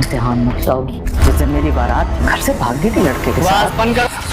इम्तिहान में जाओगी। जिस दिन मेरी बारात घर से भाग गई थी लड़के के साथ,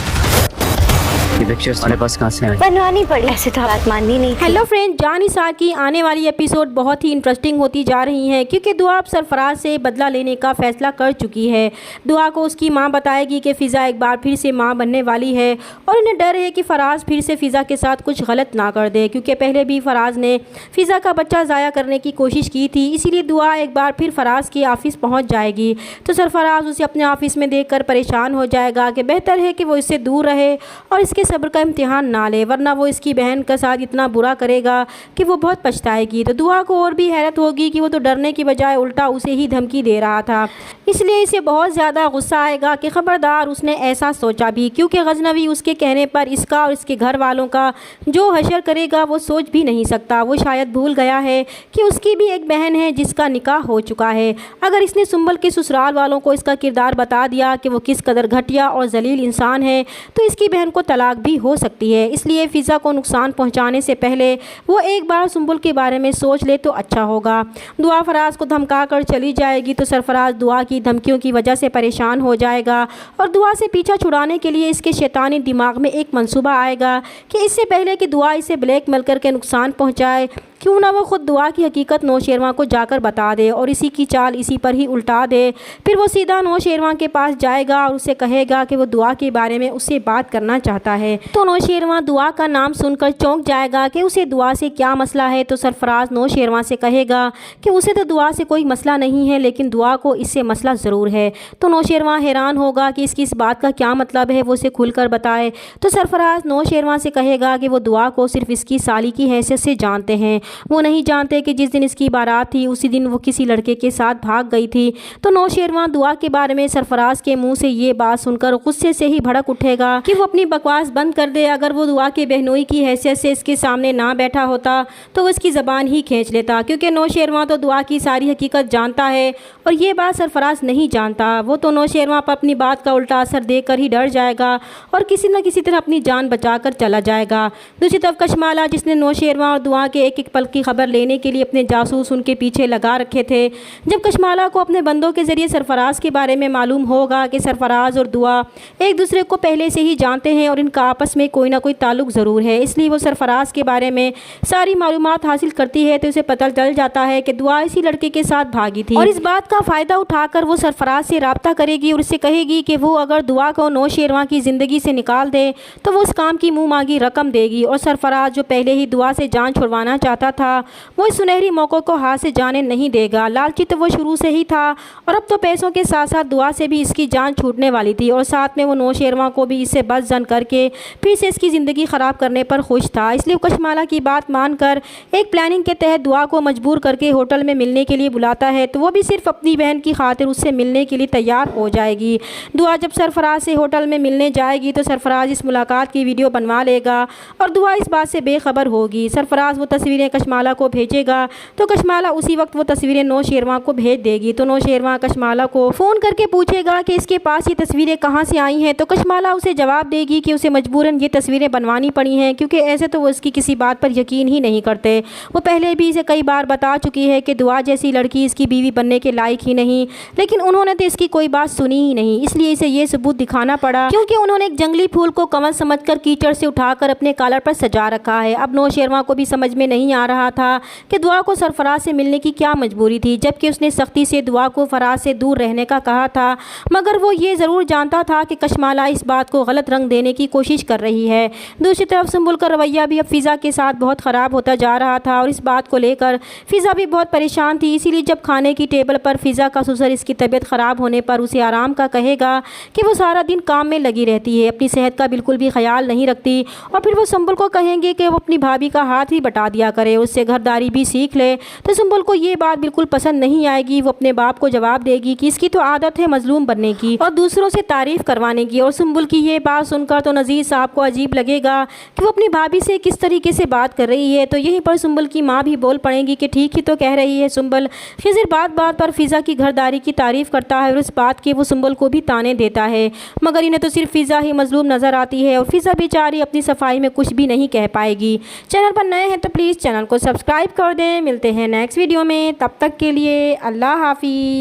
ये पिक्चर्स हमारे पास कहाँ से आई? बनवानी पड़ी, ऐसे तो बात माननी नहीं थी। हेलो फ्रेंड, जान निसार की आने वाली एपिसोड बहुत ही इंटरेस्टिंग होती जा रही है क्योंकि दुआ अब सरफराज से बदला लेने का फैसला कर चुकी है। दुआ को उसकी मां बताएगी कि फ़िज़ा एक बार फिर से मां बनने वाली है और उन्हें डर है कि फराज फिर से फ़िज़ा के साथ कुछ गलत ना कर दे, क्योंकि पहले भी फराज ने फ़िज़ा का बच्चा ज़ाया करने की कोशिश की थी। इसीलिए दुआ एक बार फिर फराज के ऑफ़िस पहुँच जाएगी तो सरफराज उसे अपने ऑफ़िस में देख कर परेशान हो जाएगा कि बेहतर है कि वो इससे दूर रहे और इसके सब्र का इम्तिहान ना ले, वरना वो इसकी बहन के साथ इतना बुरा करेगा कि वो बहुत पछताएगी। तो दुआ को और भी हैरत होगी कि वो तो डरने की बजाय उल्टा उसे ही धमकी दे रहा था, इसलिए इसे बहुत ज़्यादा गुस्सा आएगा कि ख़बरदार उसने ऐसा सोचा भी, क्योंकि गजनवी उसके कहने पर इसका और इसके घर वालों का जो हशर करेगा वो सोच भी नहीं सकता। वो शायद भूल गया है कि उसकी भी एक बहन है जिसका निकाह हो चुका है। अगर इसने सुंबल के ससुराल वालों को इसका किरदार बता दिया कि वो किस कदर घटिया और जलील इंसान है तो इसकी बहन को तलाक भी हो सकती है। इसलिए फ़िज़ा को नुकसान पहुंचाने से पहले वो एक बार सुंबल के बारे में सोच ले तो अच्छा होगा। दुआ फराज को धमका कर चली जाएगी तो सरफराज दुआ की धमकियों की वजह से परेशान हो जाएगा और दुआ से पीछा छुड़ाने के लिए इसके शैतानी दिमाग में एक मंसूबा आएगा कि इससे पहले कि दुआ इसे ब्लैकमेल करके नुकसान पहुँचाए, क्यों ना वो खुद दुआ की हकीकत नौशेरवां को जाकर बता दे और इसी की चाल इसी पर ही उल्टा दे। फिर वो सीधा नौशेरवां के पास जाएगा और उसे कहेगा कि वो दुआ के बारे में उससे बात करना चाहता है। तो नौशेरवां दुआ का नाम सुनकर चौंक जाएगा कि उसे दुआ से क्या मसला है। तो सरफराज नौशेरवां से कहेगा कि उसे तो दुआ से कोई मसला नहीं है, लेकिन दुआ को इससे मसला ज़रूर है। तो नौशेरवां हैरान होगा कि इसकी इस बात का क्या मतलब है, वो उसे खुलकर बताए। तो सरफराज नौशेरवां से कहेगा कि वो दुआ को सिर्फ इसकी साली की हैसियत से जानते हैं, वो नहीं जानते कि जिस दिन इसकी बारात थी उसी दिन वो किसी लड़के के साथ भाग गई थी। तो नौशेरवां दुआ के बारे में सरफराज के मुंह से ये बात सुनकर गुस्से से ही भड़क उठेगा कि वो अपनी बकवास बंद कर दे। अगर वो दुआ के बहनोई की हैसियत से इसके सामने ना बैठा होता तो वो इसकी ज़बान ही खींच लेता, क्योंकि नौशेरवां तो दुआ की सारी हकीकत जानता है और ये बात सरफराज नहीं जानता। वो तो नौशेरवां पर अपनी बात का उल्टा असर देकर ही डर जाएगा और किसी न किसी तरह अपनी जान बचाकर चला जाएगा। दूसरी तरफ कशमाला, जिसने नौशेरवां और दुआ के एक एक पल की खबर लेने के लिए अपने जासूस उनके पीछे लगा रखे थे, जब कशमाला को अपने बंदों के ज़रिए सरफराज के बारे में मालूम होगा कि सरफराज और दुआ एक दूसरे को पहले से ही जानते हैं और इनका आपस में कोई ना कोई ताल्लुक़ ज़रूर है, इसलिए वो सरफराज के बारे में सारी मालूमात हासिल करती है। तो उसे पता चल जाता है कि दुआ इसी लड़के के साथ भागी थी और इस बात का फ़ायदा उठाकर वो सरफराज से रब्ता करेगी और उससे कहेगी कि वो अगर दुआ को नौशेरवां की ज़िंदगी से निकाल दे तो वो उस काम की मुँह मांगी रकम देगी। और सरफराज जो पहले ही दुआ से जान छुड़वाना चाहता था वो इस सुनहरी मौक़े को हाथ से जाने नहीं देगा। लालची तो वो शुरू से ही था और अब तो पैसों के साथ साथ दुआ से भी इसकी जान छूटने वाली थी और साथ में वो नौशेरवां को भी इससे बदजन करके फिर से इसकी ज़िंदगी ख़राब करने पर खुश था। इसलिए वो कशमाला की बात मानकर एक प्लानिंग के तहत दुआ को मजबूर करके होटल में मिलने के लिए बुलाता है। तो वो भी सिर्फ अपनी बहन की खातिर उससे मिलने के लिए तैयार हो जाएगी। दुआ जब सरफराज से होटल में मिलने जाएगी तो सरफराज इस मुलाकात की वीडियो बनवा लेगा और दुआ इस बात से बेखबर होगी। सरफराज वो तस्वीरें कशमाला को भेजेगा तो कशमाला उसी वक्त वो तस्वीरें नौशेरवां को भेज देगी। तो नौशेरवां कशमाला को फ़ोन करके पूछेगा कि इसके पास ये तस्वीरें कहाँ से आई हैं। तो कशमाला उसे जवाब देगी कि उसे मजबूरन ये तस्वीरें बनवानी पड़ी हैं, क्योंकि ऐसे तो वो इसकी किसी बात पर यकीन ही नहीं करते। वो पहले भी इसे कई बार बता चुकी है कि दुआ जैसी लड़की इसकी बीवी बनने के लायक ही नहीं, लेकिन उन्होंने तो इसकी कोई बात सुनी ही नहीं। इसलिए इसे ये सबूत दिखाना पड़ा, क्योंकि उन्होंने एक जंगली फूल को कमल समझकर कीचड़ से उठाकर अपने कॉलर पर सजा रखा है। अब नौशेरवां को भी समझ में नहीं आ रहा था कि दुआ को सरफराज से मिलने की क्या मजबूरी थी, जबकि उसने सख्ती से दुआ को फराज से दूर रहने का कहा था। मगर वो ये ज़रूर जानता था कि कशमाला इस बात को गलत रंग देने की कोशिश कर रही है। दूसरी तरफ सुंबुल का रवैया भी अब फ़िज़ा के साथ बहुत ख़राब होता जा रहा था और इस बात को लेकर फ़िज़ा भी बहुत परेशान थी। इसीलिए जब खाने की टेबल पर फ़िज़ा का ससुर इसकी तबीयत ख़राब होने पर उसे आराम का कहेगा कि वो सारा दिन काम में लगी रहती है, अपनी सेहत का बिल्कुल भी ख्याल नहीं रखती, और फिर वो सुंबुल को कहेंगे कि वो अपनी भाभी का हाथ ही बटा दिया करे, उससे घरदारी भी सीख ले। तो सुंबुल को ये बात बिल्कुल पसंद नहीं आएगी। वो अपने बाप को जवाब देगी कि इसकी तो आदत है मजलूम बनने की और दूसरों से तारीफ़ करवाने की। और सुंबुल की ये बात सुनकर तो नज़ीर साहब को अजीब लगेगा कि वो अपनी भाभी से किस तरीके से बात कर रही है। तो यहीं पर सुंबुल की माँ भी बोल पड़ेंगी कि ठीक ही तो कह रही है सुंबल। खिज़िर बात बात पर फ़िज़ा की घरदारी की तारीफ़ करता है और इस बात के वो सुंबुल को भी ताने देता है, मगर इन्हें तो सिर्फ फ़िज़ा ही मजलूम नज़र आती है और फ़िज़ा बेचारी अपनी सफाई में कुछ भी नहीं कह पाएगी। चैनल पर नए हैं तो प्लीज़ चैनल को सब्सक्राइब कर दें। मिलते हैं नेक्स्ट वीडियो में, तब तक के लिए अल्लाह हाफ़िज़।